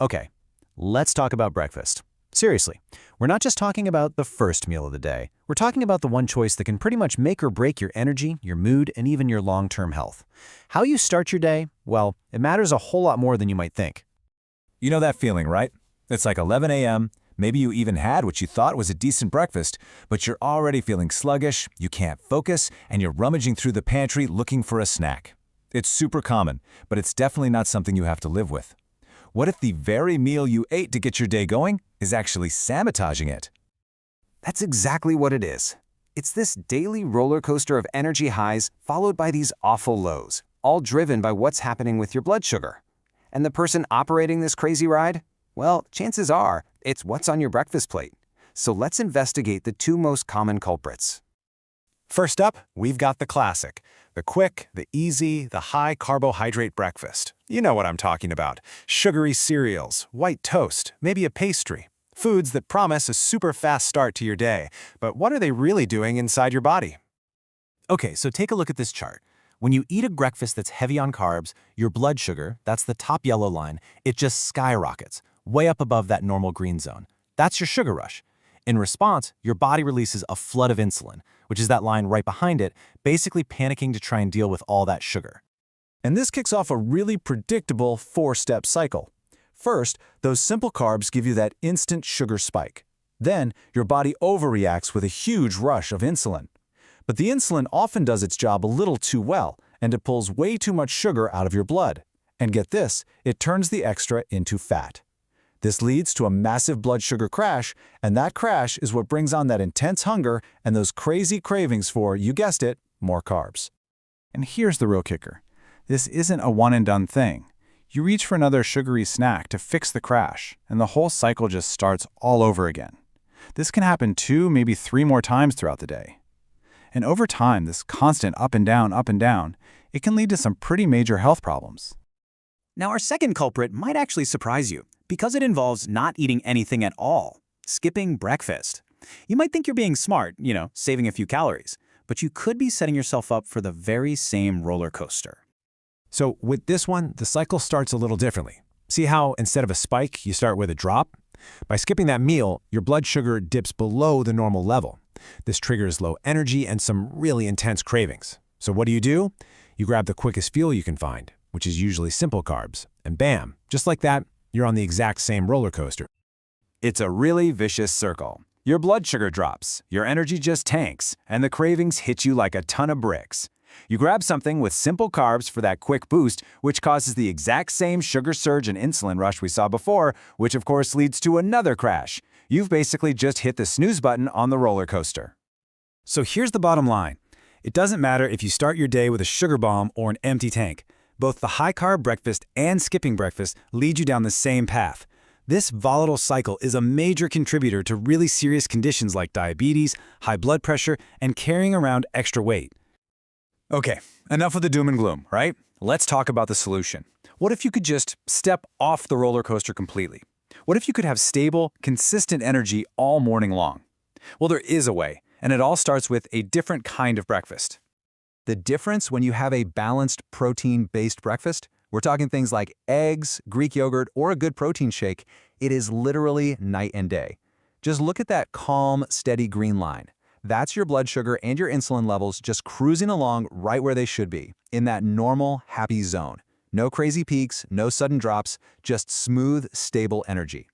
Okay, let's talk about breakfast. Seriously, we're not just talking about the first meal of the day. We're talking about the one choice that can pretty much make or break your energy, your mood, and even your long-term health. How you start your day, well, it matters a whole lot more than you might think. You know that feeling, right? It's like 11 a.m., maybe you even had what you thought was a decent breakfast, but you're already feeling sluggish, you can't focus, and you're rummaging through the pantry looking for a snack. It's super common, but it's definitely not something you have to live with. What if the very meal you ate to get your day going is actually sabotaging it? That's exactly what it is. It's this daily roller coaster of energy highs followed by these awful lows, all driven by what's happening with your blood sugar. And the person operating this crazy ride? Well, chances are it's what's on your breakfast plate. So let's investigate the two most common culprits. First up, we've got the classic. The quick, the easy, the high-carbohydrate breakfast. You know what I'm talking about. Sugary cereals, white toast, maybe a pastry. Foods that promise a super fast start to your day. But what are they really doing inside your body? Okay, so take a look at this chart. When you eat a breakfast that's heavy on carbs, your blood sugar, that's the top yellow line, it just skyrockets, way up above that normal green zone. That's your sugar rush. In response, your body releases a flood of insulin, which is that line right behind it, basically panicking to try and deal with all that sugar. And this kicks off a really predictable four-step cycle. First, those simple carbs give you that instant sugar spike. Then, your body overreacts with a huge rush of insulin. But the insulin often does its job a little too well, and it pulls way too much sugar out of your blood. And get this, it turns the extra into fat. This leads to a massive blood sugar crash, and that crash is what brings on that intense hunger and those crazy cravings for, you guessed it, more carbs. And here's the real kicker. This isn't a one-and-done thing. You reach for another sugary snack to fix the crash, and the whole cycle just starts all over again. This can happen 2, maybe 3 more times throughout the day. And over time, this constant up and down, it can lead to some pretty major health problems. Now, our second culprit might actually surprise you because it involves not eating anything at all, skipping breakfast. You might think you're being smart, saving a few calories, but you could be setting yourself up for the very same roller coaster. So with this one, the cycle starts a little differently. See how instead of a spike, you start with a drop? By skipping that meal, your blood sugar dips below the normal level. This triggers low energy and some really intense cravings. So what do? You grab the quickest fuel you can find, which is usually simple carbs, and bam, just like that, you're on the exact same roller coaster. It's a really vicious circle. Your blood sugar drops, your energy just tanks, and the cravings hit you like a ton of bricks. You grab something with simple carbs for that quick boost, which causes the exact same sugar surge and insulin rush we saw before, which of course leads to another crash. You've basically just hit the snooze button on the roller coaster. So here's the bottom line. It doesn't matter if you start your day with a sugar bomb or an empty tank. Both the high-carb breakfast and skipping breakfast lead you down the same path. This volatile cycle is a major contributor to really serious conditions like diabetes, high blood pressure, and carrying around extra weight. Okay, enough of the doom and gloom, right? Let's talk about the solution. What if you could just step off the roller coaster completely? What if you could have stable, consistent energy all morning long? Well, there is a way, and it all starts with a different kind of breakfast. The difference when you have a balanced protein-based breakfast, we're talking things like eggs, Greek yogurt, or a good protein shake, it is literally night and day. Just look at that calm, steady green line. That's your blood sugar and your insulin levels just cruising along right where they should be, in that normal, happy zone. No crazy peaks, no sudden drops, just smooth, stable energy.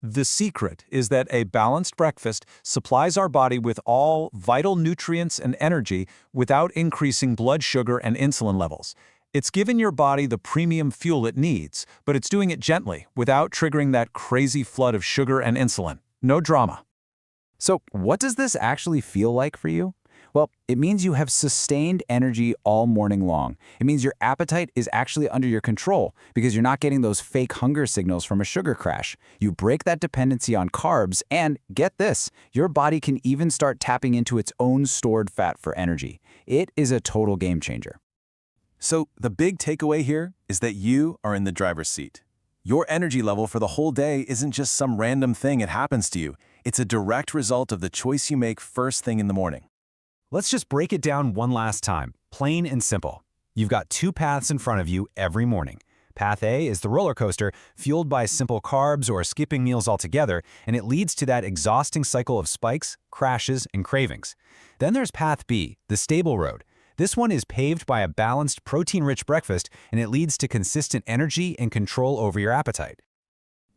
The secret is that a balanced breakfast supplies our body with all vital nutrients and energy without increasing blood sugar and insulin levels. It's given your body the premium fuel it needs, but it's doing it gently without triggering that crazy flood of sugar and insulin. No drama. So what does this actually feel like for you? Well, it means you have sustained energy all morning long. It means your appetite is actually under your control because you're not getting those fake hunger signals from a sugar crash. You break that dependency on carbs and, get this, your body can even start tapping into its own stored fat for energy. It is a total game changer. So the big takeaway here is that you are in the driver's seat. Your energy level for the whole day isn't just some random thing that happens to you. It's a direct result of the choice you make first thing in the morning. Let's just break it down one last time, plain and simple. You've got two paths in front of you every morning. Path A is the roller coaster, fueled by simple carbs or skipping meals altogether, and it leads to that exhausting cycle of spikes, crashes, and cravings. Then there's Path B, the stable road. This one is paved by a balanced, protein-rich breakfast, and it leads to consistent energy and control over your appetite.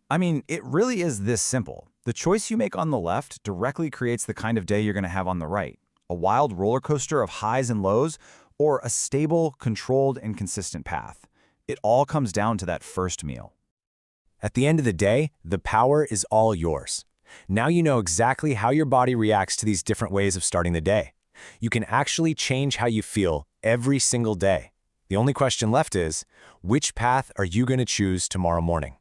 I mean, it really is this simple. The choice you make on the left directly creates the kind of day you're going to have on the right. A wild roller coaster of highs and lows, or a stable, controlled, and consistent path. It all comes down to that first meal. At the end of the day, the power is all yours. Now you know exactly how your body reacts to these different ways of starting the day. You can actually change how you feel every single day. The only question left is, which path are you going to choose tomorrow morning?